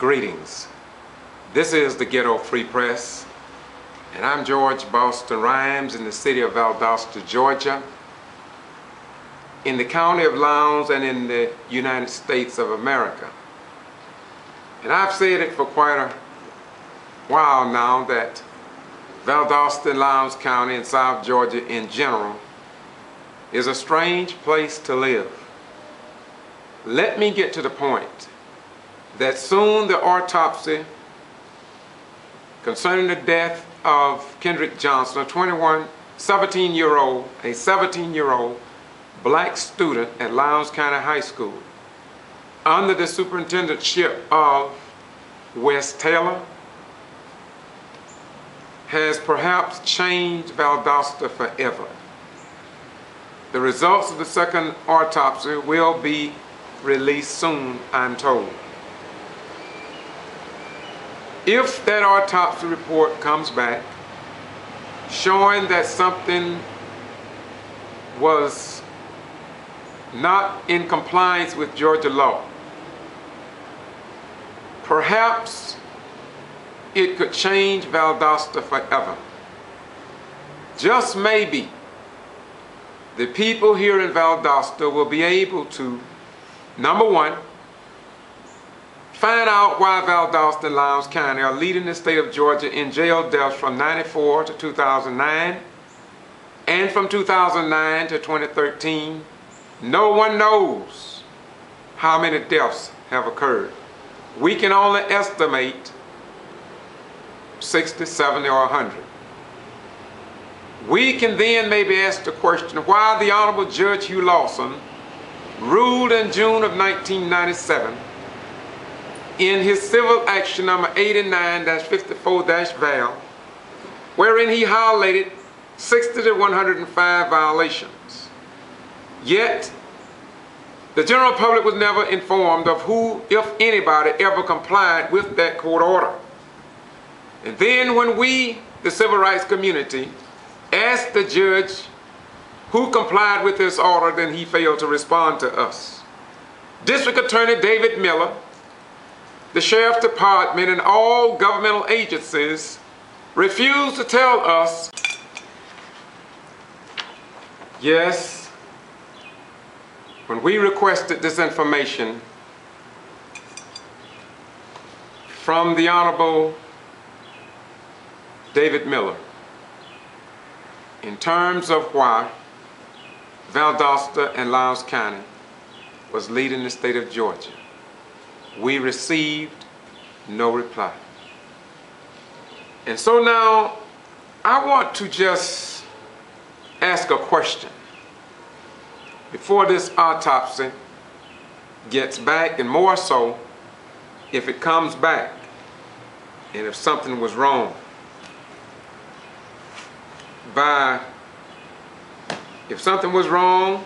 Greetings. This is the Getto Free Press, and I'm George Boston Rhymes in the city of Valdosta, Georgia, in the county of Lowndes and in the United States of America. And I've said it for quite a while now that Valdosta and Lowndes County and South Georgia in general is a strange place to live. Let me get to the point that soon the autopsy concerning the death of Kendrick Johnson, a 17-year-old black student at Lowndes County High School, under the superintendentship of Wes Taylor, has perhaps changed Valdosta forever. The results of the second autopsy will be released soon, I'm told. If that autopsy report comes back showing that something was not in compliance with Georgia law, perhaps it could change Valdosta forever. Just maybe the people here in Valdosta will be able to, number one, find out why Valdosta and Lowndes County are leading the state of Georgia in jail deaths from 94 to 2009, and from 2009 to 2013. No one knows how many deaths have occurred. We can only estimate 60, 70, or 100. We can then maybe ask the question why the Honorable Judge Hugh Lawson ruled in June of 1997 in his civil action number 89-54-Val, wherein he highlighted 60 to 105 violations. Yet, the general public was never informed of who, if anybody, ever complied with that court order. And then when we, the civil rights community, asked the judge who complied with this order, then he failed to respond to us. District Attorney David Miller, the Sheriff's Department, and all governmental agencies refused to tell us, yes, when we requested this information from the Honorable David Miller in terms of why Valdosta and Lowndes County was leading the state of Georgia, we received no reply. And so now I want to just ask a question before this autopsy gets back, and more so if it comes back and if something was wrong. If something was wrong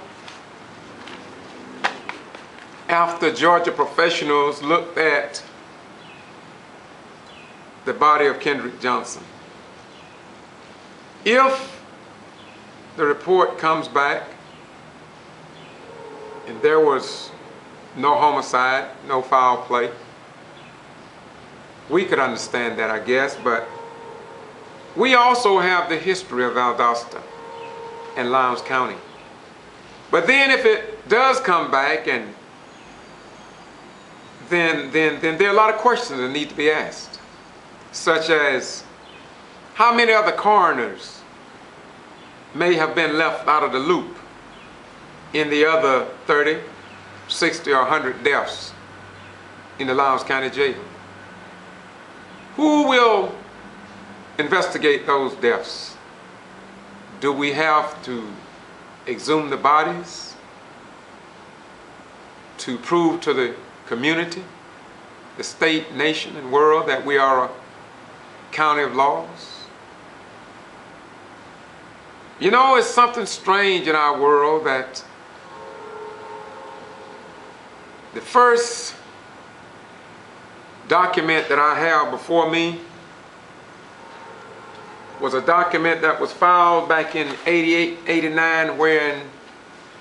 after Georgia professionals looked at the body of Kendrick Johnson, if the report comes back and there was no homicide, no foul play, we could understand that, I guess, but we also have the history of Valdosta and Lowndes County. But then if it does come back, and then there are a lot of questions that need to be asked, such as how many other coroners may have been left out of the loop in the other 30, 60, or 100 deaths in the Lowndes County Jail. Who will investigate those deaths? Do we have to exhume the bodies to prove to the community, the state, nation, and world that we are a county of laws? You know, it's something strange in our world that the first document that I have before me was a document that was filed back in 88, 89, when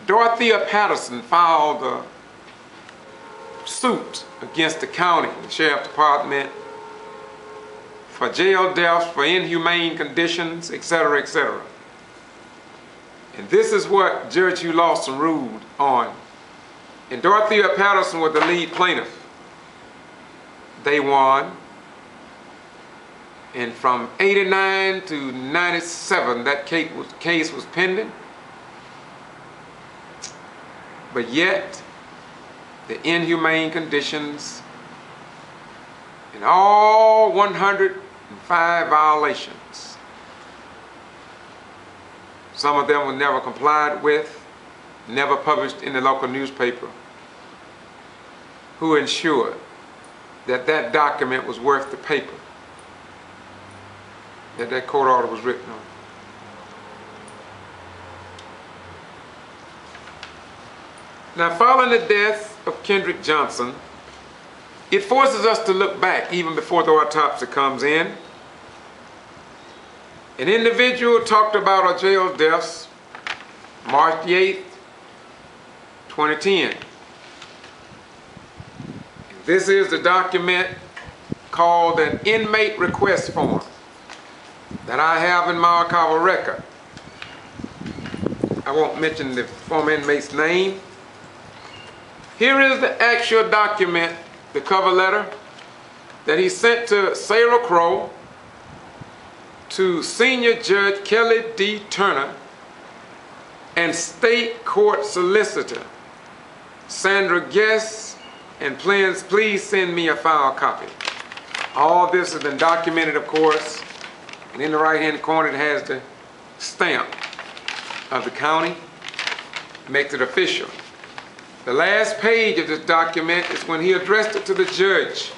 Dorothea Patterson filed a suit against the county, the sheriff's department, for jail deaths, for inhumane conditions, etc., etc. And this is what Judge Hugh Lawson ruled on. And Dorothea Patterson was the lead plaintiff. They won. And from 89 to 97, that case was pending. But yet, the inhumane conditions and all 105 violations, some of them were never complied with, never published in the local newspaper, who ensured that that document was worth the paper that that court order was written on. Now, following the death of Kendrick Johnson, it forces us to look back even before the autopsy comes in. An individual talked about our jail deaths March the 8th, 2010. This is the document called an inmate request form that I have in my archival record. I won't mention the former inmate's name. Here is the actual document, the cover letter, that he sent to Sarah Crow, to Senior Judge Kelly D. Turner, and State Court Solicitor Sandra Guest, and please send me a file copy. All this has been documented, of course, and in the right-hand corner it has the stamp of the county, makes it official. The last page of this document is when he addressed it to the judge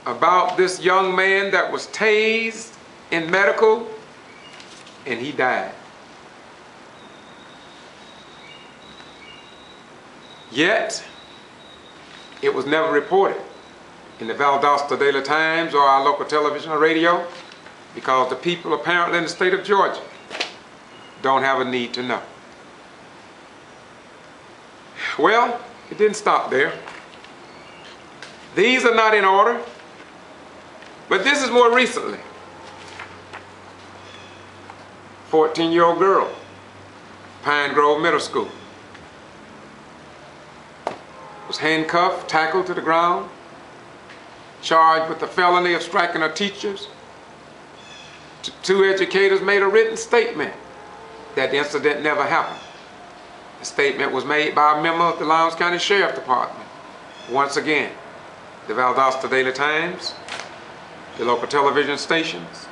about this young man that was tased in medical, and he died. Yet, it was never reported in the Valdosta Daily Times or our local television or radio, because the people apparently in the state of Georgia don't have a need to know. Well, it didn't stop there. These are not in order, but this is more recently. 14-year-old girl, Pine Grove Middle School, was handcuffed, tackled to the ground, charged with the felony of striking her teachers. Two educators made a written statement that the incident never happened. The statement was made by a member of the Lowndes County Sheriff's Department. Once again, the Valdosta Daily Times, the local television stations,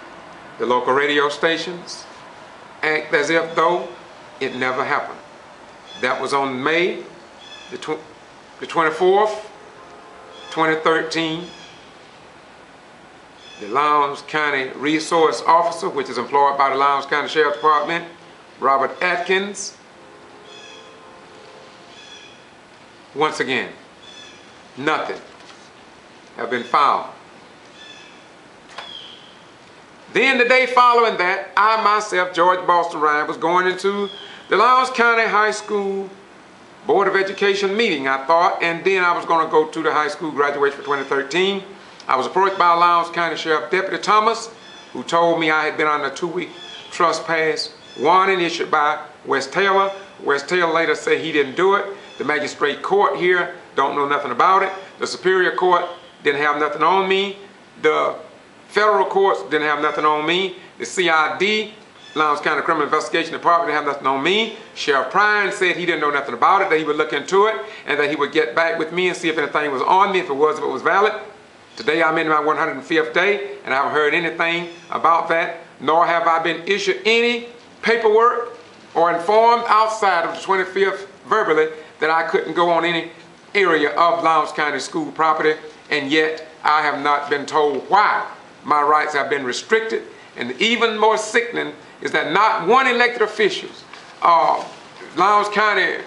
the local radio stations act as if though it never happened. That was on May the 24th, 2013. The Lowndes County Resource Officer, which is employed by the Lowndes County Sheriff's Department, Robert Atkins, once again, nothing have been found. Then the day following that, I myself, George Boston Ryan, was going into the Lowndes County High School Board of Education meeting, I thought, and then I was going to go to the high school graduation for 2013. I was approached by Lowndes County Sheriff Deputy Thomas, who told me I had been on a 2-week trespass warning issued by West Taylor. West Taylor later said he didn't do it. The magistrate court here don't know nothing about it. The Superior Court didn't have nothing on me. The federal courts didn't have nothing on me. The CID, Lowndes County Criminal Investigation Department, didn't have nothing on me. Sheriff Prine said he didn't know nothing about it, that he would look into it, and that he would get back with me and see if anything was on me, if it was valid. Today I'm in my 105th day, and I haven't heard anything about that, nor have I been issued any paperwork or informed outside of the 25th verbally that I couldn't go on any area of Lowndes County school property, and yet I have not been told why my rights have been restricted. And even more sickening is that not one elected official, Lowndes County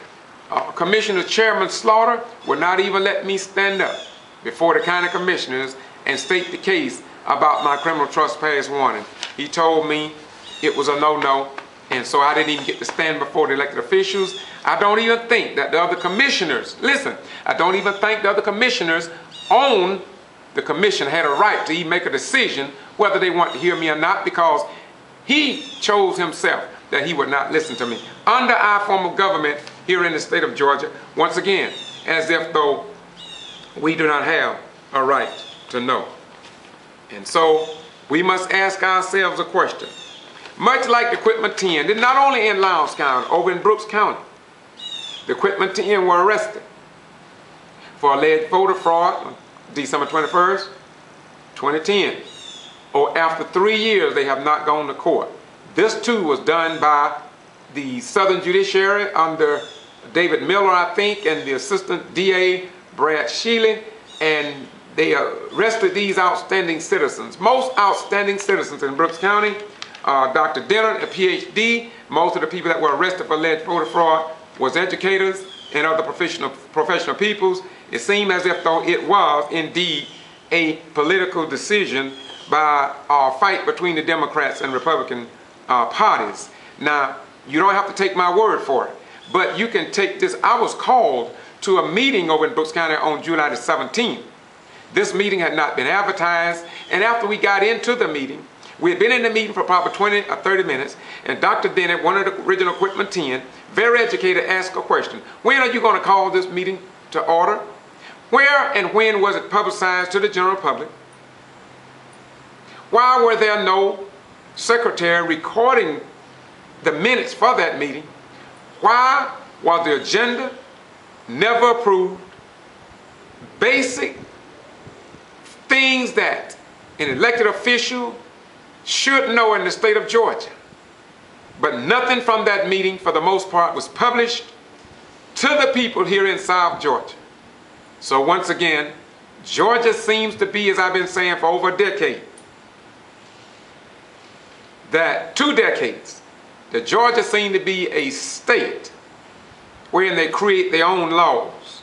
Commissioner Chairman Slaughter, would not even let me stand up before the county commissioners and state the case about my criminal trespass warning. He told me it was a no-no, And so I didn't even get to stand before the elected officials. I don't even think that the other commissioners, listen, I don't even think the other commissioners on the commission had a right to even make a decision whether they want to hear me or not, because he chose himself that he would not listen to me. Under our form of government here in the state of Georgia, once again, as if though we do not have a right to know. And so we must ask ourselves a question. Much like the Quitman 10, did not only in Lowndes County, over in Brooks County, the Quitman 10 were arrested for alleged voter fraud on December 21st, 2010. Or after 3 years, they have not gone to court. This too was done by the Southern Judiciary under David Miller, I think, and the Assistant DA, Brad Shealy, and they arrested these outstanding citizens. Most outstanding citizens in Brooks County, Dr. Denner, a PhD. Most of the people that were arrested for alleged voter fraud was educators and other professional peoples. It seemed as if though it was indeed a political decision by a fight between the Democrats and Republican parties. Now, you don't have to take my word for it, but you can take this. I was called to a meeting over in Brooks County on July the 17th. This meeting had not been advertised, and after we got into the meeting, we had been in the meeting for probably 20 or 30 minutes, and Dr. Dennett, one of the original Quitman 10, very educated, asked a question. When are you going to call this meeting to order? Where and when was it publicized to the general public? Why were there no secretary recording the minutes for that meeting? Why was the agenda never approved? Basic things that an elected official should know in the state of Georgia. But nothing from that meeting, for the most part, was published to the people here in South Georgia. So once again, Georgia seems to be, as I've been saying for over a decade, that 2 decades, that Georgia seemed to be a state wherein they create their own laws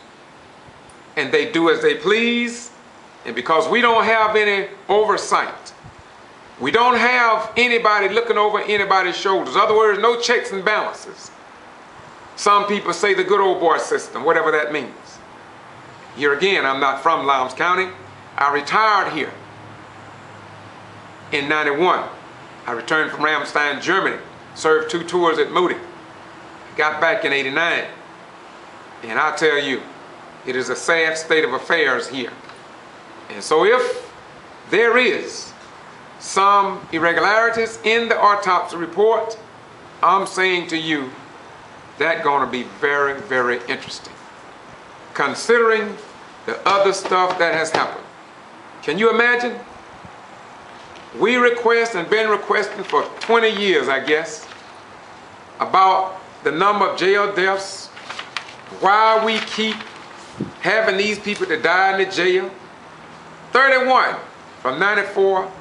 and they do as they please. And because we don't have any oversight, we don't have anybody looking over anybody's shoulders. In other words, no checks and balances. Some people say the good old boy system, whatever that means. Here again, I'm not from Lowndes County. I retired here in '91. I returned from Ramstein, Germany, served 2 tours at Moody. Got back in '89. And I tell you, it is a sad state of affairs here. And so if there is some irregularities in the autopsy report, I'm saying to you, that's going to be very, very interesting, considering the other stuff that has happened. Can you imagine? We request and been requesting for 20 years, I guess, about the number of jail deaths, why we keep having these people to die in the jail. 31 from 94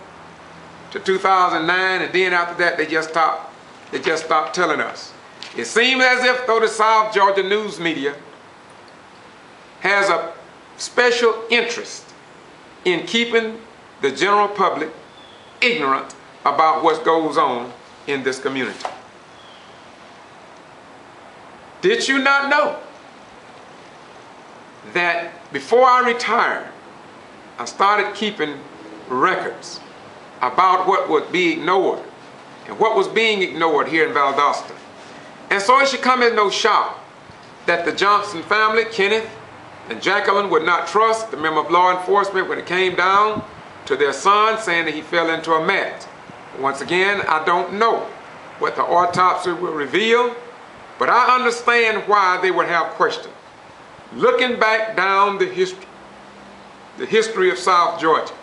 to 2009, and then after that they just stopped telling us. It seems as if though the South Georgia news media has a special interest in keeping the general public ignorant about what goes on in this community. Did you not know that before I retired, I started keeping records about what would be ignored and what was being ignored here in Valdosta? And so it should come as no shock that the Johnson family, Kenneth and Jacqueline, would not trust the member of law enforcement when it came down to their son, saying that he fell into a mat. Once again, I don't know what the autopsy will reveal, but I understand why they would have questions. Looking back down the history of South Georgia,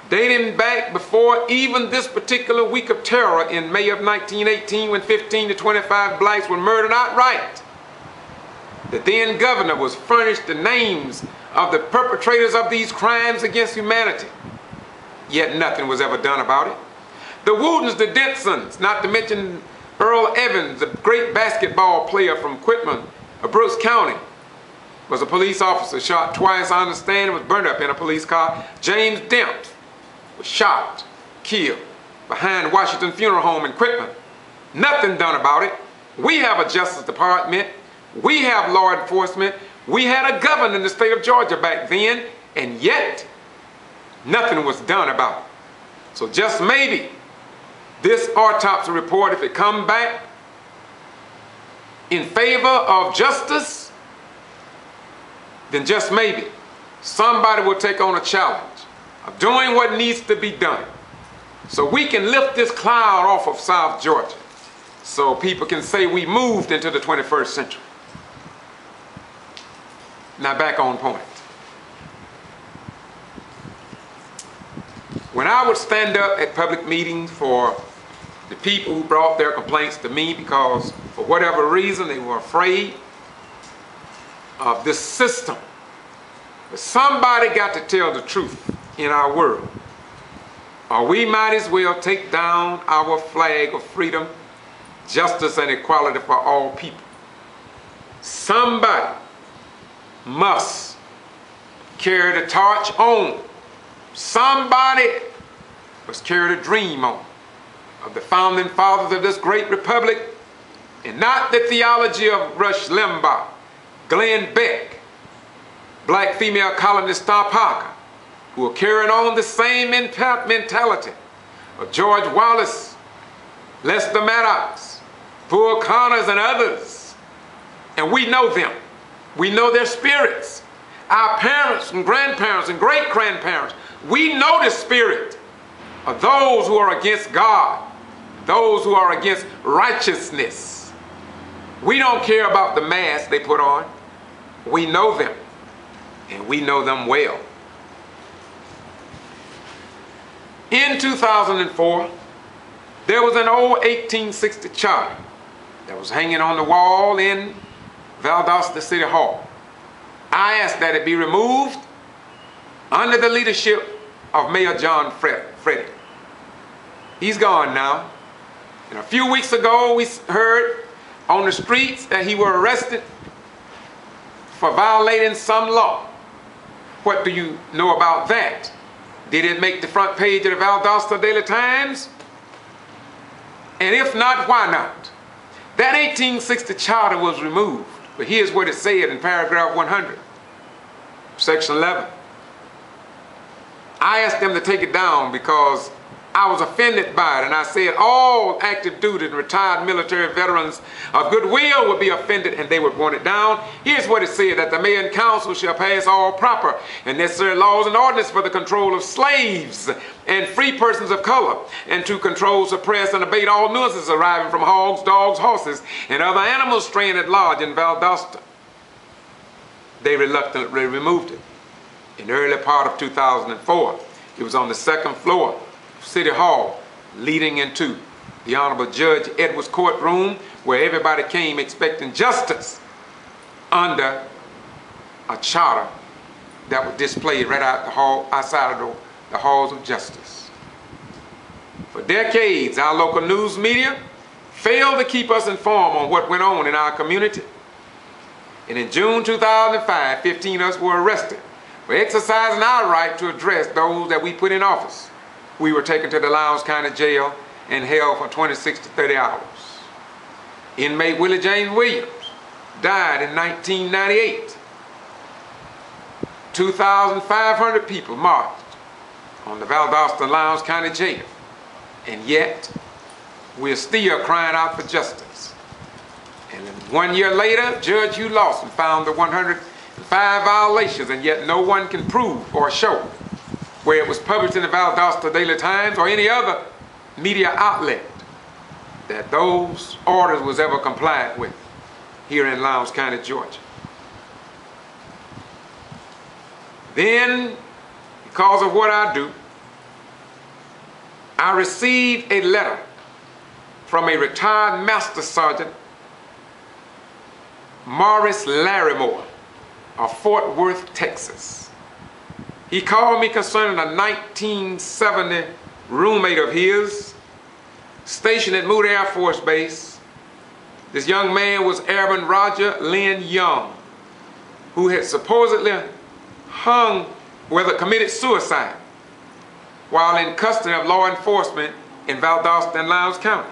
dating back before even this particular week of terror in May of 1918, when 15 to 25 blacks were murdered outright. The then governor was furnished the names of the perpetrators of these crimes against humanity, yet nothing was ever done about it. The Wootens, the Densons, not to mention Earl Evans, a great basketball player from Quitman, Brooks County, was a police officer, shot twice, I understand, and was burned up in a police car. James Demps was shot, killed. behind Washington Funeral Home in Quitman. Nothing done about it. We have a Justice Department. We have law enforcement. We had a governor in the state of Georgia back then, and yet nothing was done about it. So just maybe this autopsy report, if it come back in favor of justice, then just maybe somebody will take on a challenge of doing what needs to be done so we can lift this cloud off of South Georgia so people can say we moved into the 21st century. Now back on point. When I would stand up at public meetings for the people who brought their complaints to me because for whatever reason they were afraid of this system, but somebody got to tell the truth in our world, or we might as well take down our flag of freedom, justice, and equality for all people. Somebody must carry the torch on. Somebody must carry the dream on of the founding fathers of this great republic, and not the theology of Rush Limbaugh, Glenn Beck, black female columnist Star Parker, who are carrying on the same mentality of George Wallace, Lester Maddox, Bull Connors, and others. And we know them. We know their spirits. Our parents and grandparents and great-grandparents, we know the spirit of those who are against God, those who are against righteousness. We don't care about the mask they put on. We know them, and we know them well. In 2004, there was an old 1860 charter that was hanging on the wall in Valdosta City Hall. I asked that it be removed under the leadership of Mayor John Freddy. He's gone now. And a few weeks ago, we heard on the streets that he was arrested for violating some law. What do you know about that? Did it make the front page of the Valdosta Daily Times? And if not, why not? That 1860 charter was removed, but here's what it said in paragraph 100, section 11. I asked them to take it down because I was offended by it, and I said all active duty and retired military veterans of goodwill would be offended and they would want it down. Here's what it said: that the mayor and council shall pass all proper and necessary laws and ordinances for the control of slaves and free persons of color, and to control, suppress, and abate all nuisances arriving from hogs, dogs, horses, and other animals straying at large in Valdosta. They reluctantly removed it. In the early part of 2004, it was on the second floor of City Hall, leading into the Honorable Judge Edwards' courtroom, where everybody came expecting justice under a charter that was displayed right out the hall, outside of the halls of justice. For decades, our local news media failed to keep us informed on what went on in our community. And in June 2005, 15 of us were arrested for exercising our right to address those that we put in office. We were taken to the Lowndes County Jail and held for 26 to 30 hours. Inmate Willie James Williams died in 1998. 2,500 people marched on the Valdosta Lowndes County Jail, and yet we're still crying out for justice. And then 1 year later, Judge Hugh Lawson found the 105 violations, and yet no one can prove or show where it was published in the Valdosta Daily Times or any other media outlet that those orders was ever complied with here in Lowndes County, Georgia. Then, because of what I do, I received a letter from a retired Master Sergeant, Morris Larrymore of Fort Worth, Texas. He called me concerning a 1970 roommate of his stationed at Moody Air Force Base. This young man was Airman Roger Lynn Young, who had supposedly committed suicide while in custody of law enforcement in Valdosta and Lowndes County.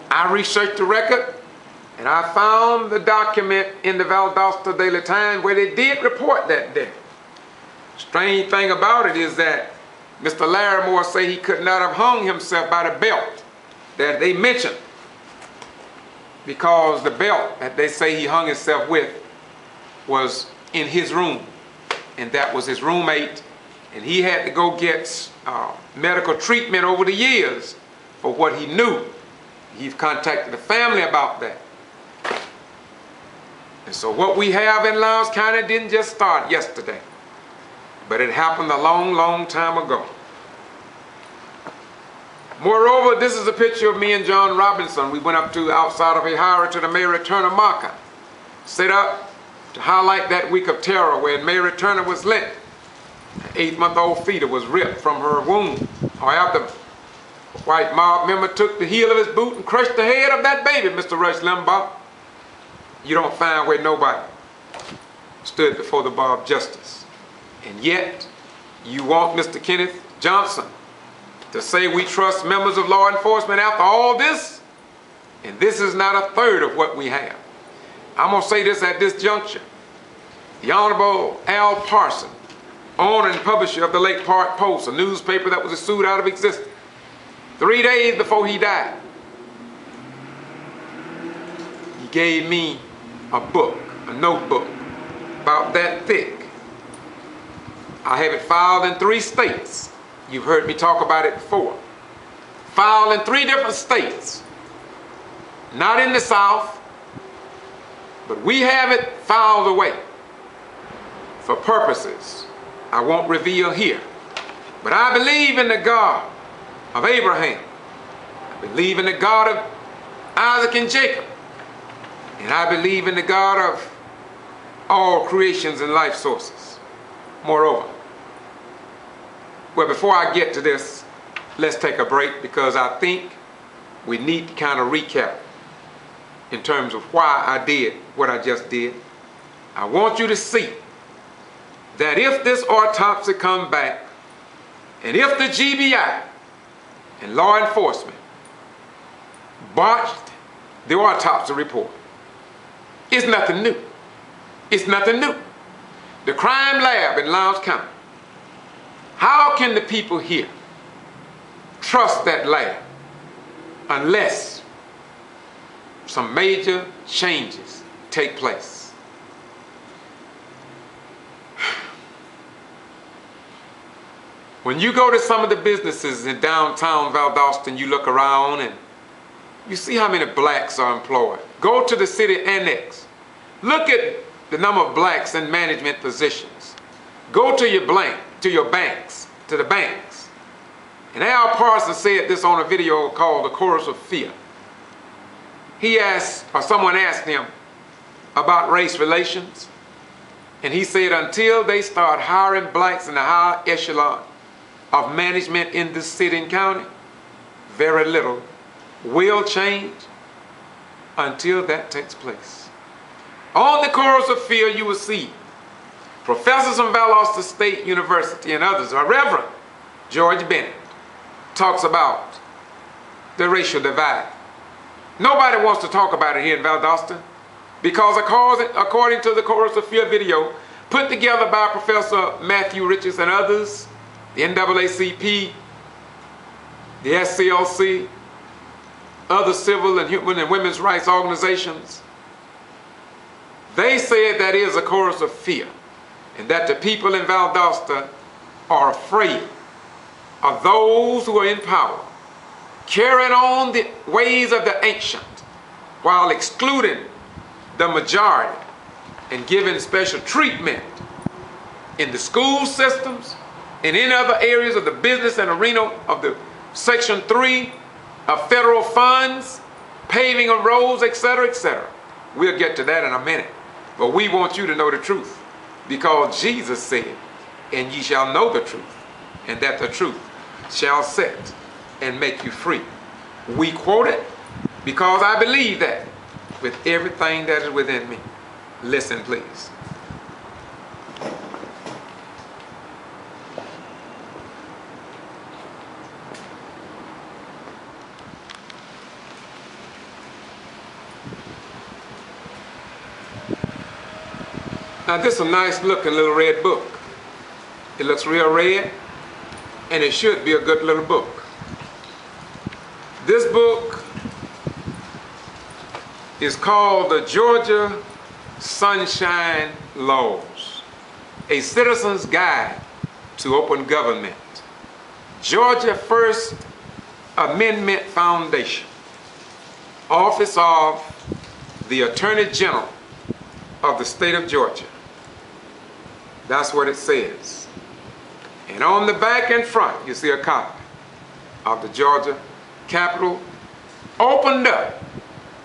I researched the record, and I found the document in the Valdosta Daily Times where they did report that death. Strange thing about it is that Mr. Larimore say he could not have hung himself by the belt that they mentioned, because the belt that they say he hung himself with was in his room, and that was his roommate, and he had to go get medical treatment over the years for what he knew. He's contacted the family about that. And so what we have in Lowndes County didn't just start yesterday, but it happened a long, long time ago. Moreover, this is a picture of me and John Robinson. We went up to outside of K.Y.R to the Mary Turner Marker, set up to highlight that week of terror when Mary Turner was lynched. An 8-month-old fetus was ripped from her womb. However, a white mob member took the heel of his boot and crushed the head of that baby, Mr. Rush Limbaugh. You don't find where nobody stood before the bar of justice. And yet, you want Mr. Kenneth Johnson to say we trust members of law enforcement after all this? And this is not a third of what we have. I'm going to say this at this juncture. The Honorable Al Parson, owner and publisher of the Lake Park Post, a newspaper that was sued out of existence, 3 days before he died, he gave me a book, a notebook, about that thick. I have it filed in 3 states. You've heard me talk about it before. Filed in 3 different states. Not in the South, but we have it filed away for purposes I won't reveal here. But I believe in the God of Abraham. I believe in the God of Isaac and Jacob. And I believe in the God of all creations and life sources. Moreover, well, before I get to this, let's take a break, because I think we need to kind of recap in terms of why I did what I just did. I want you to see that if this autopsy comes back, and if the G.B.R. and law enforcement botched the autopsy report, it's nothing new. It's nothing new. The crime lab in Lowndes County, how can the people here trust that lab unless some major changes take place? When you go to some of the businesses in downtown Valdosta and you look around and you see how many blacks are employed. Go to the city annex. Look at the number of blacks in management positions. Go to your banks, to the banks. And Al Parsons said this on a video called The Chorus of Fear. He asked, or someone asked him about race relations, and he said until they start hiring blacks in the higher echelon of management in this city and county, very little will change until that takes place. On The Chorus of Fear, you will see professors from Valdosta State University and others, or Reverend George Bennett, talks about the racial divide. Nobody wants to talk about it here in Valdosta, because according to the Chorus of Fear video put together by Professor Matthew Richards and others, the NAACP, the SCLC, other civil and human and women's rights organizations, they said that is a chorus of fear, and that the people in Valdosta are afraid of those who are in power carrying on the ways of the ancient while excluding the majority and giving special treatment in the school systems and in other areas of the business and arena of the Section 3 of federal funds, paving of roads, etc., etc. We'll get to that in a minute. But we want you to know the truth, because Jesus said, and ye shall know the truth, and that the truth shall set and make you free. We quote it because I believe that with everything that is within me. Listen, please. Now this is a nice looking little red book. It looks real red, and it should be a good little book. This book is called the Georgia Sunshine Laws, a Citizen's Guide to Open Government. Georgia First Amendment Foundation, Office of the Attorney General of the state of Georgia. That's what it says. And on the back and front, you see a copy of the Georgia Capitol opened up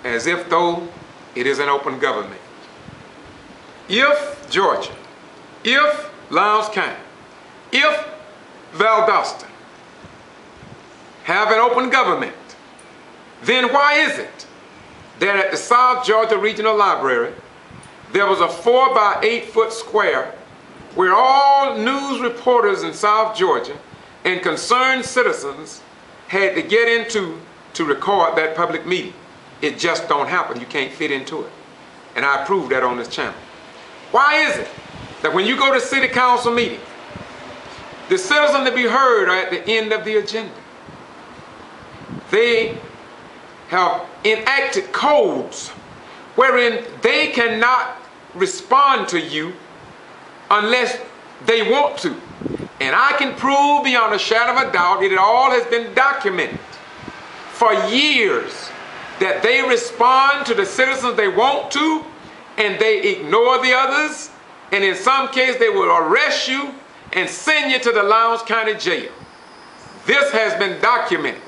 as if though it is an open government. If Georgia, if Lowndes County, if Valdosta have an open government, then why is it that at the South Georgia Regional Library there was a 4 by 8 foot square where all news reporters in South Georgia and concerned citizens had to get into to record that public meeting? It just don't happen. You can't fit into it. And I proved that on this channel. Why is it that when you go to city council meeting, the citizens to be heard are at the end of the agenda? They have enacted codes wherein they cannot respond to you unless they want to. And I can prove beyond a shadow of a doubt that it all has been documented for years that they respond to the citizens they want to and they ignore the others, and in some cases they will arrest you and send you to the Lowndes County Jail. This has been documented.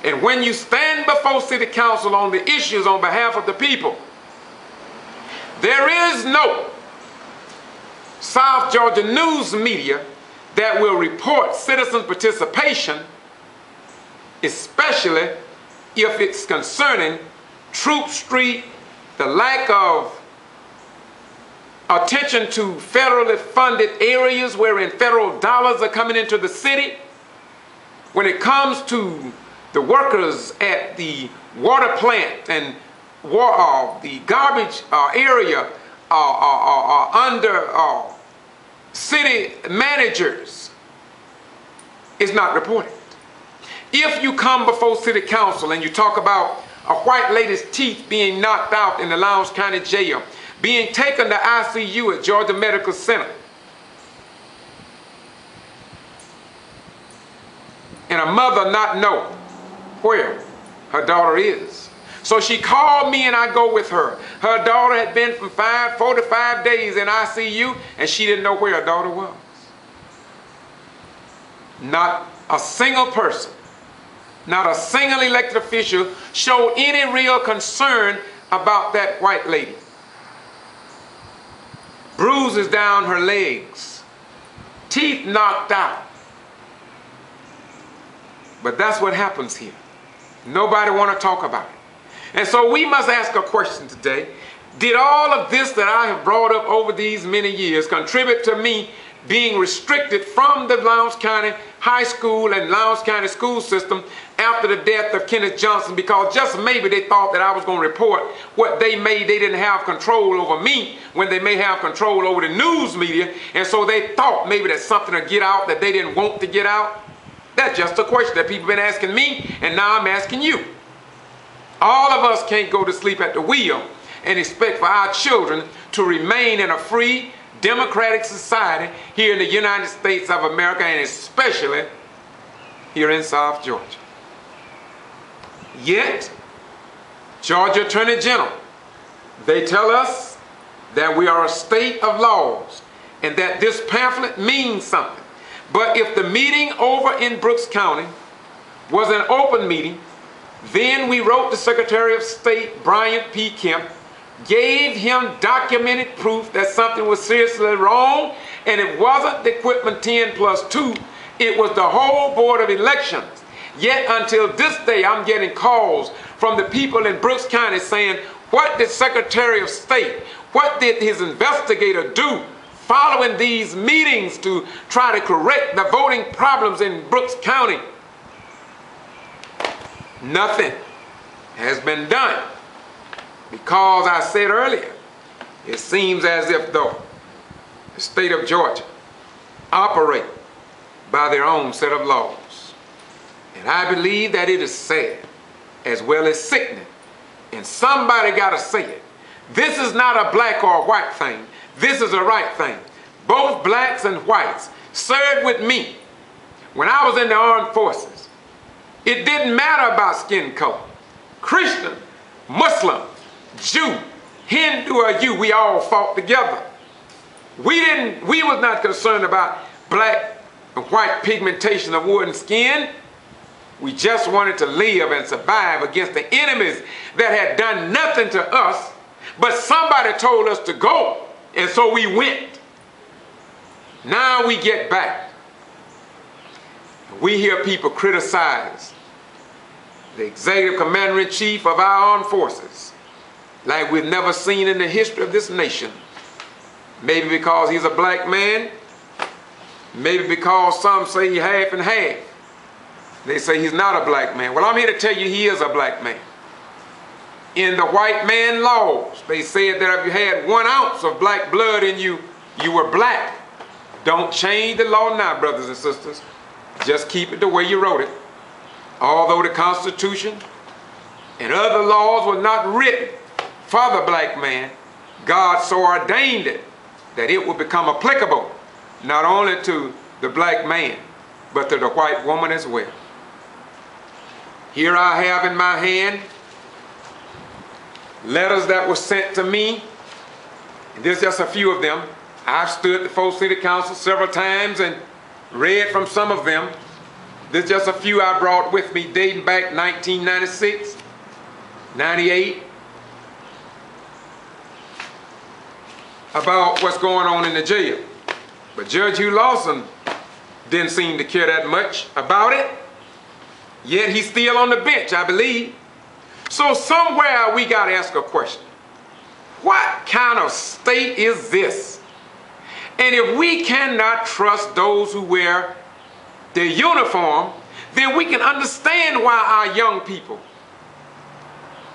And when you stand before city council on the issues on behalf of the people, there is no South Georgia news media that will report citizen participation, especially if it's concerning Troop Street, the lack of attention to federally funded areas wherein federal dollars are coming into the city. When it comes to the workers at the water plant and the garbage area under city managers, is not reported. If you come before city council and you talk about a white lady's teeth being knocked out in the Lowndes County Jail, being taken to ICU at Georgia Medical Center, and a mother not know where her daughter is. So she called me and I go with her. Her daughter had been from 4 to 5 days in ICU and she didn't know where her daughter was. Not a single person, not a single elected official showed any real concern about that white lady. Bruises down her legs, teeth knocked out. But that's what happens here. Nobody want to talk about it. And so we must ask a question today. Did all of this that I have brought up over these many years contribute to me being restricted from the Lowndes County High School and Lowndes County school system after the death of Kenneth Johnson? Because just maybe they thought that I was going to report what they didn't have control over me when they may have control over the news media. And so they thought maybe that something would get out that they didn't want to get out. That's just a question that people have been asking me, and now I'm asking you. All of us can't go to sleep at the wheel and expect for our children to remain in a free, democratic society here in the United States of America, and especially here in South Georgia. Yet, Georgia Attorney General, they tell us that we are a state of laws and that this pamphlet means something. But if the meeting over in Brooks County was an open meeting, then we wrote the Secretary of State, Brian P. Kemp, gave him documented proof that something was seriously wrong, and it wasn't the equipment 10+2, it was the whole Board of Elections. Yet until this day, I'm getting calls from the people in Brooks County saying, what did Secretary of State, what did his investigator do following these meetings to try to correct the voting problems in Brooks County? Nothing has been done. Because I said earlier, it seems as if though the state of Georgia, operate by their own set of laws. And I believe that it is sad as well as sickening. And somebody got to say it. This is not a black or white thing. This is a right thing. Both blacks and whites served with me when I was in the armed forces. It didn't matter about skin color. Christian, Muslim, Jew, Hindu or you, we all fought together. We was not concerned about black and white pigmentation of wood and skin. We just wanted to live and survive against the enemies that had done nothing to us, but somebody told us to go, and so we went. Now we get back. We hear people criticize the executive commander-in-chief of our armed forces like we've never seen in the history of this nation. Maybe because he's a black man, maybe because some say he half and half. They say he's not a black man. Well, I'm here to tell you he is a black man. In the white man laws, they said that if you had 1 ounce of black blood in you, you were black. Don't change the law now, brothers and sisters. Just keep it the way you wrote it. Although the Constitution and other laws were not written for the black man, God so ordained it that it would become applicable not only to the black man, but to the white woman as well. Here I have in my hand letters that were sent to me. And there's just a few of them. I've stood before City Council several times and read from some of them. There's just a few I brought with me dating back 1996, 98, about what's going on in the jail. But Judge Hugh Lawson didn't seem to care that much about it, yet he's still on the bench, I believe. So somewhere we got to ask a question. What kind of state is this? And if we cannot trust those who wear their uniform, then we can understand why our young people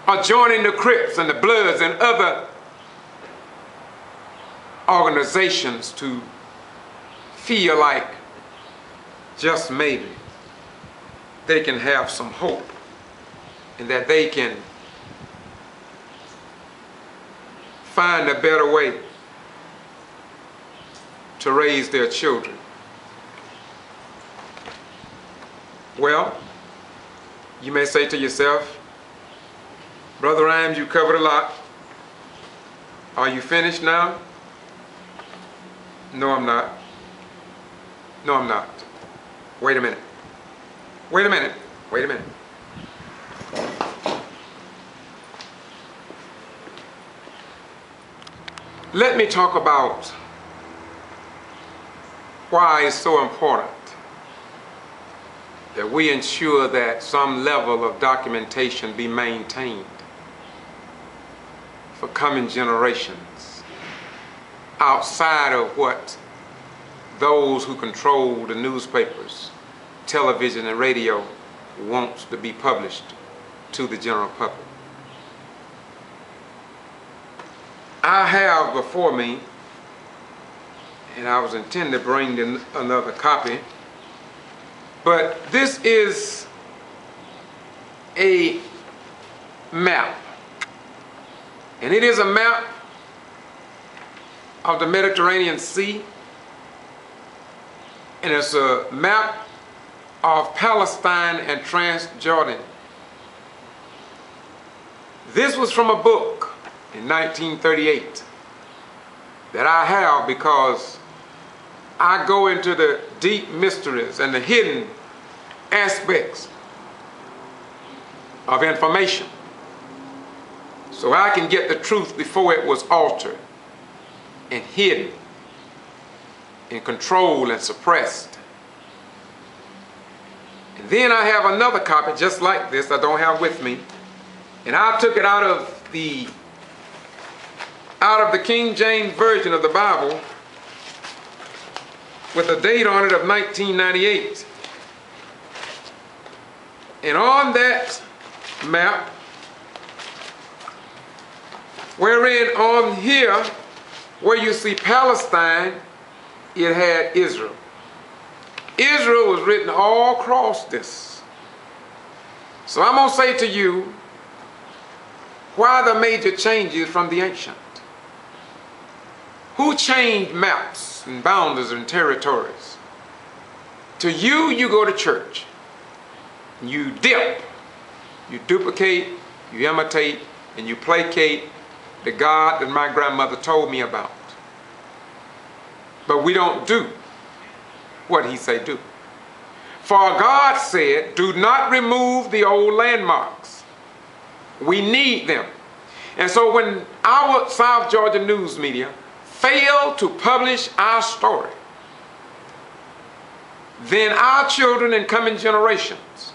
are joining the Crips and the Bloods and other organizations to feel like just maybe they can have some hope and that they can find a better way to raise their children. Well, you may say to yourself, Brother Rhymes, you covered a lot. Are you finished now? No, I'm not. No, I'm not. Wait a minute. Wait a minute. Wait a minute. Let me talk about why it's so important that we ensure that some level of documentation be maintained for coming generations outside of what those who control the newspapers, television, and radio wants to be published to the general public. I have before me, and I was intending to bring in another copy, but this is a map. And it is a map of the Mediterranean Sea, and it's a map of Palestine and Transjordan. This was from a book in 1938 that I have because I go into the deep mysteries and the hidden aspects of information so I can get the truth before it was altered and hidden and controlled and suppressed. And then I have another copy just like this I don't have with me, and I took it out of the King James Version of the Bible with a date on it of 1998. And on that map, wherein on here, where you see Palestine, it had Israel. Israel was written all across this. So I'm going to say to you, why the major changes from the ancient? Who changed maps and boundaries and territories? To you, you go to church. You dip, you duplicate, you imitate, and you placate the God that my grandmother told me about. But we don't do what he say do. For God said, do not remove the old landmarks. We need them. And so when our South Georgia news media failed to publish our story, then our children and coming generations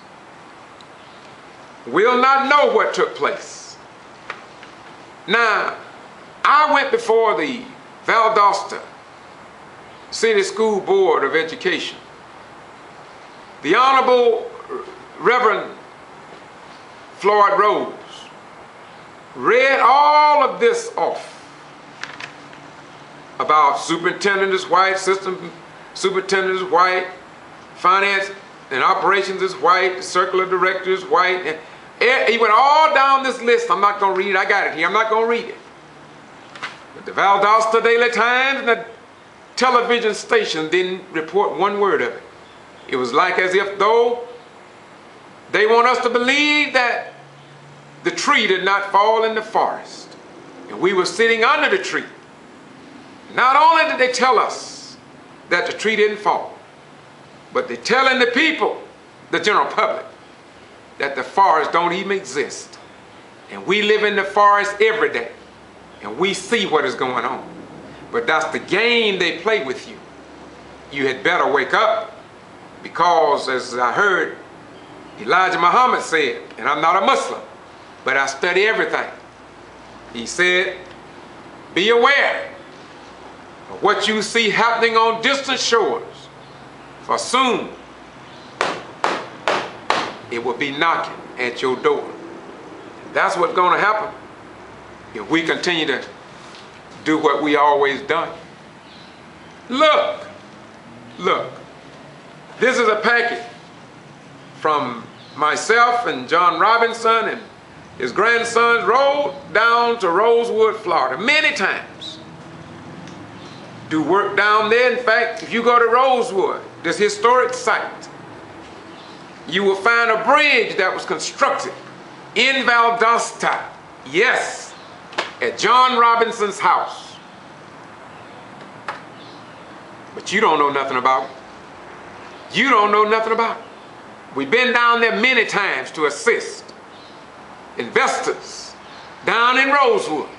will not know what took place. Now, I went before the Valdosta City School Board of Education. The Honorable Reverend Floyd Rose read all of this off about superintendent is white, assistant superintendent is white, finance and operations is white, the circular director is white. And he went all down this list. I'm not going to read it. I got it here. I'm not going to read it. But the Valdosta Daily Times and the television station didn't report one word of it. It was like as if though they want us to believe that the tree did not fall in the forest. And we were sitting under the tree. Not only did they tell us that the tree didn't fall, but they're telling the people, the general public, that the forest don't even exist. And we live in the forest every day. And we see what is going on. But that's the game they play with you. You had better wake up, because as I heard Elijah Muhammad said, and I'm not a Muslim, but I study everything. He said, be aware of what you see happening on distant shores, for soon it will be knocking at your door. That's what's going to happen if we continue to do what we always done. Look, this is a packet from myself and John Robinson and his grandsons rode down to Rosewood, Florida, many times. Do work down there. In fact, if you go to Rosewood, this historic site, you will find a bridge that was constructed in Valdosta. Yes, at John Robinson's house. But you don't know nothing about it. You don't know nothing about it. We've been down there many times to assist investors down in Rosewood.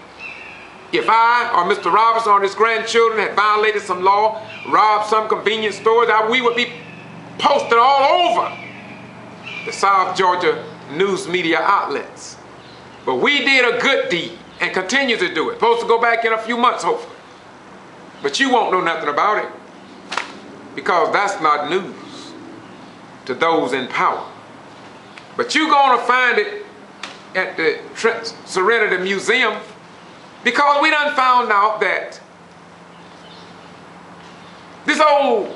If I or Mr. Robinson or his grandchildren had violated some law, robbed some convenience stores, we would be posted all over the South Georgia news media outlets. But we did a good deed and continue to do it. Supposed to go back in a few months, hopefully. But you won't know nothing about it, because that's not news to those in power. But you're going to find it at the Serenity Museum, because we done found out that this old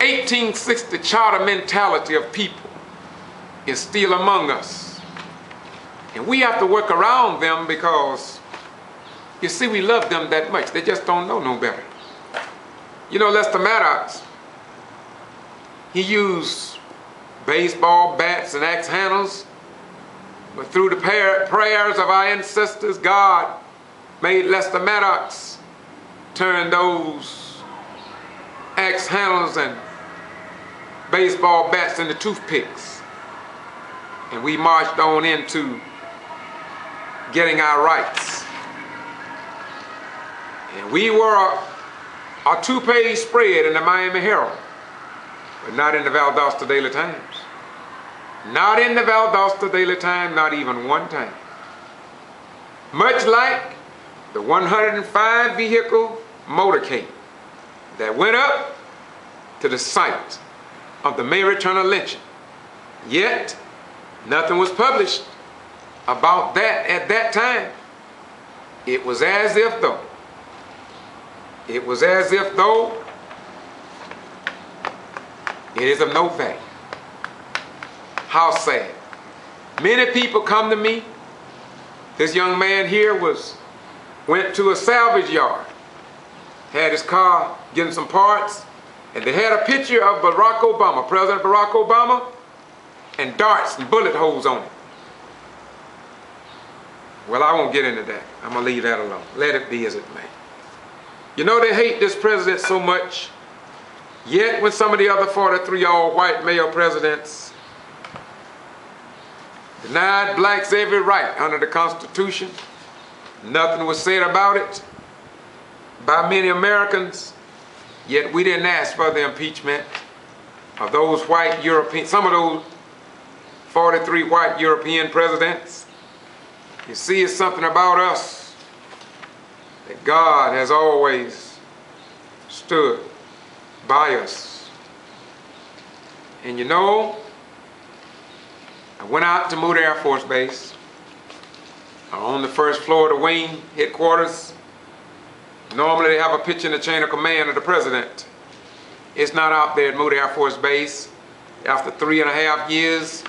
1860 charter mentality of people is still among us. And we have to work around them, because you see, we love them that much. They just don't know no better. You know, Lester Maddox, he used baseball bats and axe handles, but through the prayers of our ancestors, God made Lester Maddox turn those axe handles and baseball bats into toothpicks. And we marched on into getting our rights. And we were a two-page spread in the Miami Herald, but not in the Valdosta Daily Times. Not in the Valdosta Daily Times, not even one time. Much like the 105 vehicle motorcade that went up to the site of the Mary Turner lynching. Yet, nothing was published about that at that time. It was as if though It was as if though it is of no value. How sad. Many people come to me. This young man here went to a salvage yard, had his car getting some parts, and they had a picture of Barack Obama, President Barack Obama, and darts and bullet holes on it. Well, I won't get into that. I'm going to leave that alone. Let it be as it may. You know, they hate this president so much, yet when some of the other 43 all-white male presidents denied blacks every right under the Constitution, nothing was said about it by many Americans, yet we didn't ask for the impeachment of those white European, some of those 43 white European presidents. You see, it's something about us that God has always stood by us. And you know, I went out to Moody Air Force Base. On the first floor of the wing headquarters. Normally they have a picture in the chain of command of the president. It's not out there at Moody Air Force Base. After 3.5 years,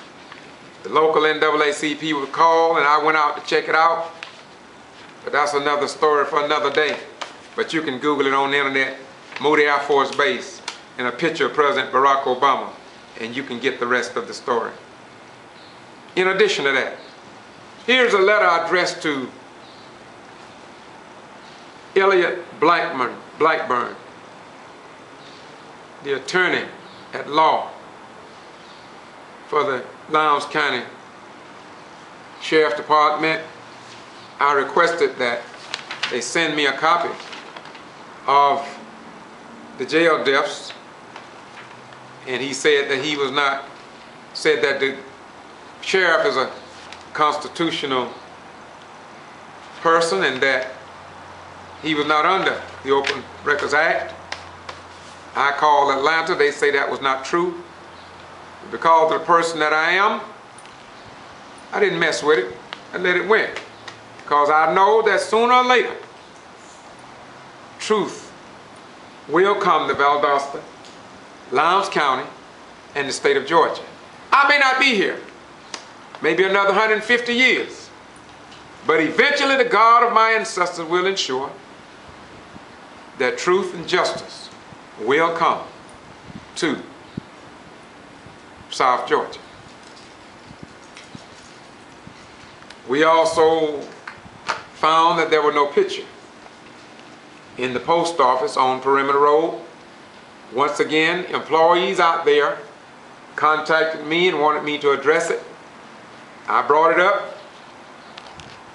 the local NAACP was called and I went out to check it out. But that's another story for another day. But you can Google it on the internet, Moody Air Force Base, and a picture of President Barack Obama, and you can get the rest of the story. In addition to that, here's a letter addressed to Elliot Blackburn, the attorney at law for the Lowndes County Sheriff's Department. I requested that they send me a copy of the jail deaths, and he said that he was not, said that the sheriff is a constitutional person and that he was not under the Open Records Act. I called Atlanta, they say that was not true. Because of the person that I am, I didn't mess with it, I let it win. Because I know that sooner or later, truth will come to Valdosta, Lowndes County, and the state of Georgia. I may not be here, maybe another 150 years, but eventually the God of my ancestors will ensure that truth and justice will come to South Georgia. We also found that there were no picture in the post office on Perimeter Road. Once again, employees out there contacted me and wanted me to address it. I brought it up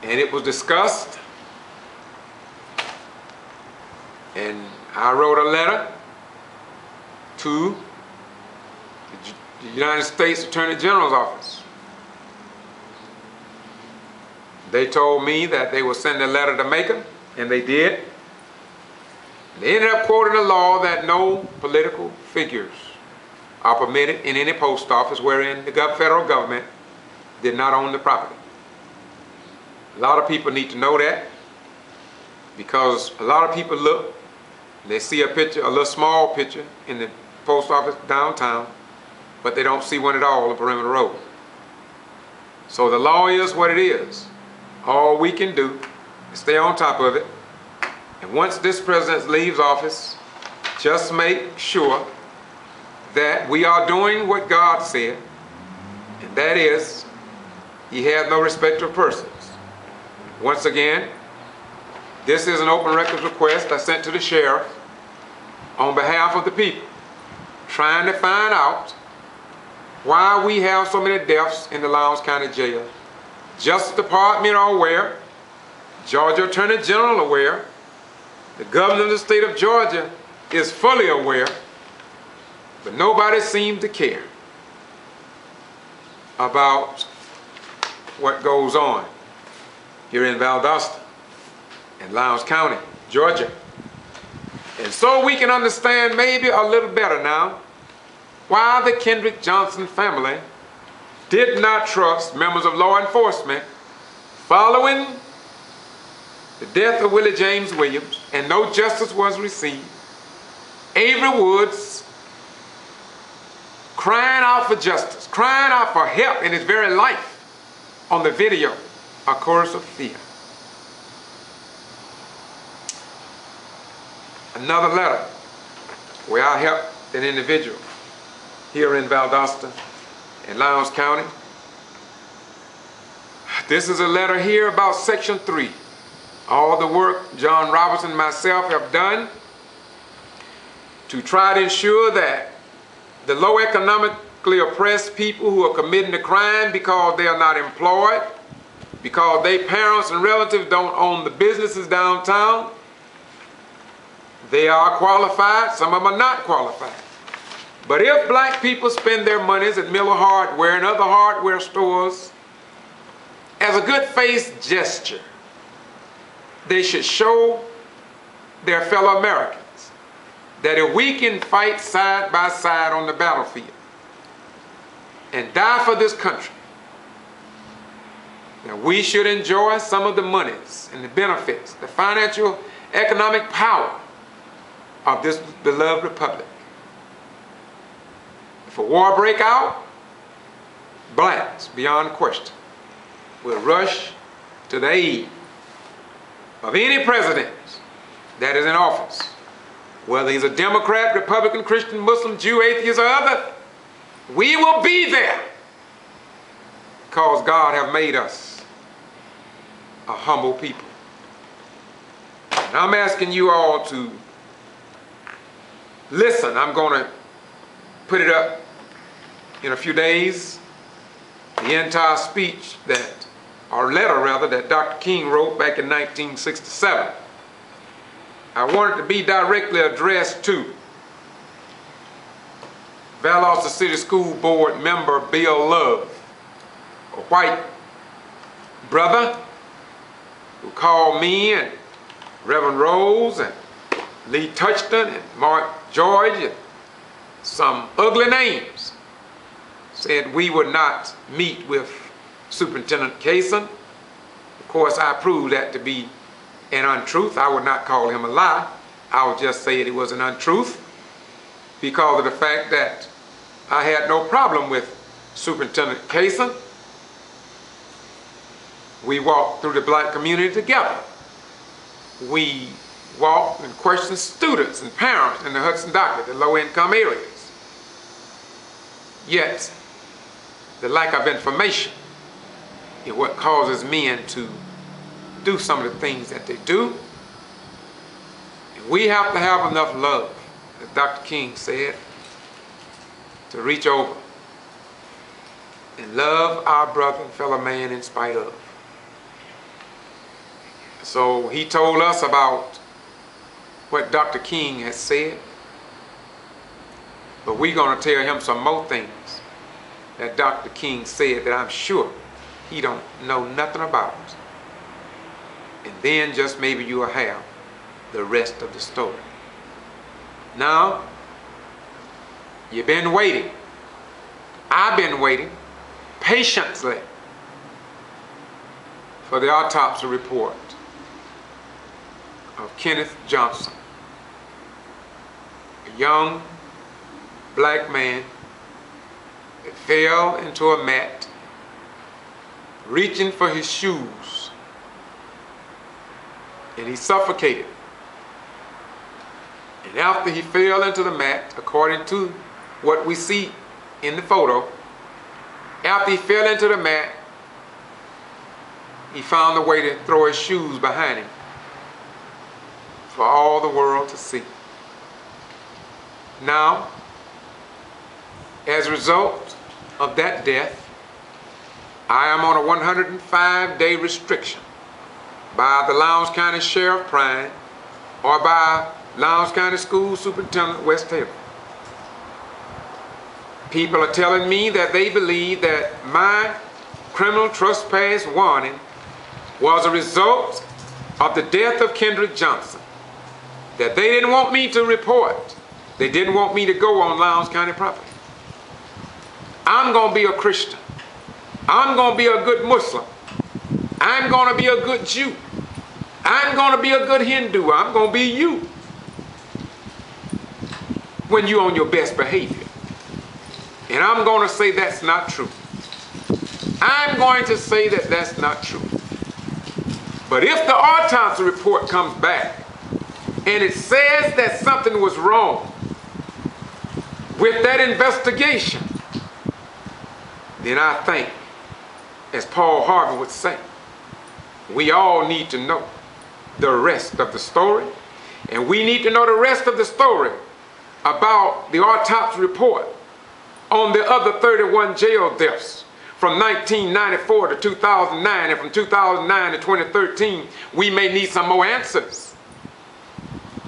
and it was discussed, and I wrote a letter to the United States Attorney General's office. They told me that they would send a letter to Macon, and they did. They ended up quoting a law that no political figures are permitted in any post office wherein the federal government did not own the property. A lot of people need to know that, because a lot of people look, they see a picture, a little small picture in the post office downtown, but they don't see one at all on Perimeter Road. So the law is what it is. All we can do is stay on top of it. And once this president leaves office, just make sure that we are doing what God said, and that is, He has no respect of persons. Once again, this is an open records request I sent to the sheriff on behalf of the people, trying to find out why we have so many deaths in the Lowndes County Jail. Justice Department are aware, Georgia Attorney General aware, the governor of the state of Georgia is fully aware, but nobody seems to care about what goes on here in Valdosta and Lowndes County, Georgia. And so we can understand maybe a little better now why the Kendrick Johnson family did not trust members of law enforcement following the death of Willie James Williams, and no justice was received. Avery Woods crying out for justice, crying out for help in his very life on the video, A Chorus of Fear. Another letter where I helped an individual here in Valdosta in Lowndes County. This is a letter here about Section 3. All the work John Robertson and myself have done to try to ensure that the low economically oppressed people who are committing the crime because they are not employed, because their parents and relatives don't own the businesses downtown, they are qualified, some of them are not qualified. But if black people spend their monies at Miller Hardware and other hardware stores as a good faith gesture, they should show their fellow Americans that if we can fight side by side on the battlefield and die for this country, that we should enjoy some of the monies and the benefits, the financial, economic power of this beloved republic. If a war break out, blacks, beyond question, will rush to the aid of any president that is in office, whether he's a Democrat, Republican, Christian, Muslim, Jew, atheist, or other. We will be there because God have made us a humble people. And I'm asking you all to listen. I'm going to put it up in a few days, the entire speech that, or letter rather, that Dr. King wrote back in 1967. I want it to be directly addressed to Valdosta City School Board member Bill Love, a white brother who called me and Reverend Rose and Lee Touchton and Mark George and some ugly names, said we would not meet with Superintendent K.Y.R.C. Of course, I proved that to be an untruth. I would not call him a lie. I would just say it was an untruth because of the fact that I had no problem with Superintendent K.Y.R.C. We walked through the black community together. We walked and questioned students and parents in the Hudson Docket, the low-income areas. Yet, the lack of information is what causes men to do some of the things that they do. And we have to have enough love, as Dr. King said, to reach over and love our brother and fellow man in spite of. So he told us about what Dr. King has said, but we're going to tell him some more things that Dr. King said that I'm sure he don't know nothing about. And then just maybe you'll have the rest of the story. Now, you've been waiting. I've been waiting patiently for the autopsy report of Kenneth Johnson, a young black man that fell into a mat reaching for his shoes, and he suffocated. And after he fell into the mat, according to what we see in the photo, after he fell into the mat, he found a way to throw his shoes behind him for all the world to see. Now, as a result of that death, I am on a 105-day restriction by the Lowndes County Sheriff Prime or by Lowndes County School Superintendent West Taylor. People are telling me that they believe that my criminal trespass warning was a result of the death of Kendrick Johnson, that they didn't want me to report. They didn't want me to go on Lowndes County property. I'm going to be a Christian. I'm going to be a good Muslim. I'm going to be a good Jew. I'm going to be a good Hindu. I'm going to be you when you're on your best behavior. And I'm going to say that's not true. I'm going to say that that's not true. But if the autopsy report comes back and it says that something was wrong with that investigation, then I think, as Paul Harvey would say, we all need to know the rest of the story. And we need to know the rest of the story about the autopsy report on the other 31 jail deaths from 1994 to 2009, and from 2009 to 2013. We may need some more answers.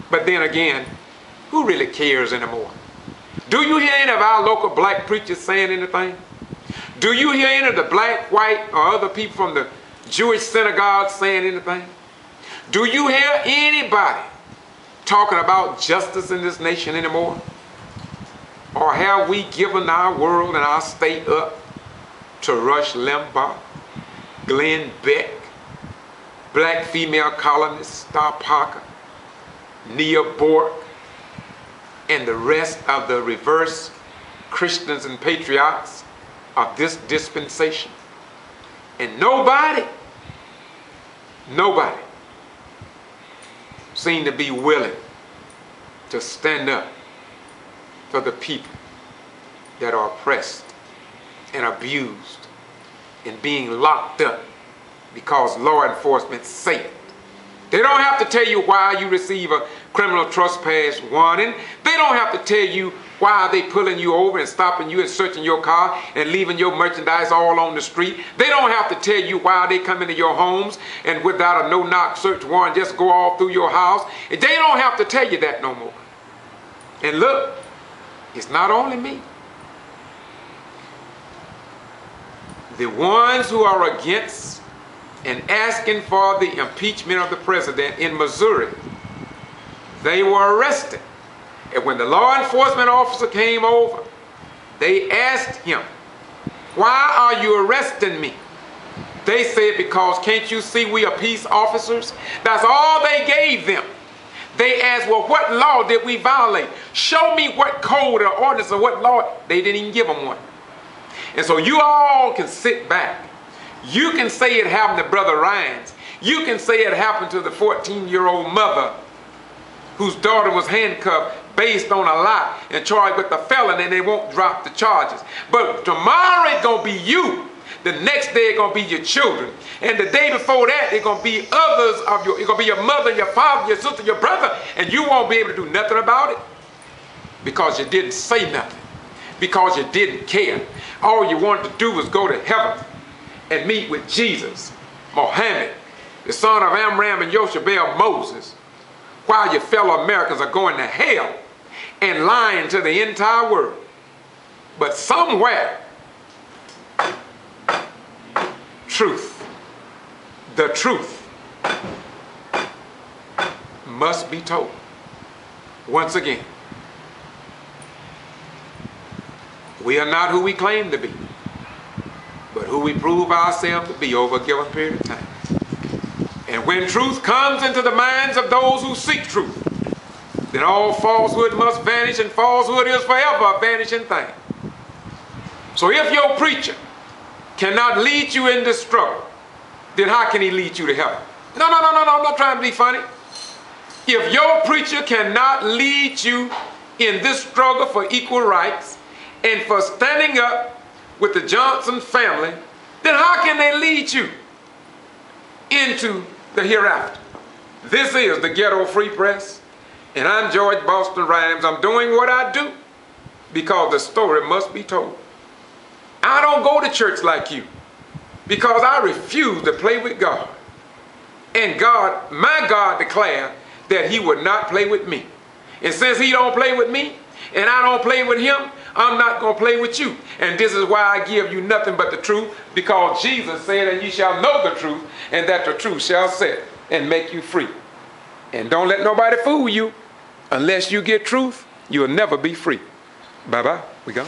But then again, who really cares anymore? Do you hear any of our local black preachers saying anything? Do you hear any of the black, white, or other people from the Jewish synagogues saying anything? Do you hear anybody talking about justice in this nation anymore? Or have we given our world and our state up to Rush Limbaugh, Glenn Beck, black female columnist Star Parker, Nia Bork, and the rest of the reverse Christians and patriots of this dispensation? And nobody seemed to be willing to stand up for the people that are oppressed and abused and being locked up because law enforcement say it. They don't have to tell you why you receive a criminal trespass warning. They don't have to tell you why they pulling you over and stopping you and searching your car and leaving your merchandise all on the street. They don't have to tell you why they come into your homes and without a no-knock search warrant just go all through your house. They don't have to tell you that no more. And look, it's not only me. The ones who are against and asking for the impeachment of the president in Missouri, they were arrested. And when the law enforcement officer came over, they asked him, "Why are you arresting me?" They said, "Because can't you see we are peace officers?" That's all they gave them. They asked, "Well, what law did we violate? Show me what code or ordinance or what law." They didn't even give them one. And so you all can sit back. You can say it happened to Brother Ryan's. You can say it happened to the 14-year-old mother whose daughter was handcuffed based on a lie and charged with a felony, and they won't drop the charges. But tomorrow it's going to be you. The next day it's going to be your children. And the day before that it's going to be others of your, it's going to be your mother, your father, your sister, your brother, and you won't be able to do nothing about it because you didn't say nothing, because you didn't care. All you wanted to do was go to heaven and meet with Jesus, Muhammad, the son of Amram and Yoshabel, Moses, while your fellow Americans are going to hell and lying to the entire world. But somewhere, the truth must be told. Once again, we are not who we claim to be, but who we prove ourselves to be over a given period of time. And when truth comes into the minds of those who seek truth, then all falsehood must vanish, and falsehood is forever a vanishing thing. So if your preacher cannot lead you in this struggle, then how can he lead you to heaven? No, I'm not trying to be funny. If your preacher cannot lead you in this struggle for equal rights and for standing up with the Johnson family, then how can they lead you into the hereafter? This is the Ghetto Free Press, and I'm George Boston Rhymes. I'm doing what I do because the story must be told. I don't go to church like you because I refuse to play with God. And God, my God, declared that he would not play with me. And since he don't play with me and I don't play with him, I'm not going to play with you. And this is why I give you nothing but the truth, because Jesus said, "And ye shall know the truth, and that the truth shall set and make you free." And don't let nobody fool you. Unless you get truth, you'll never be free. Bye-bye. We gone.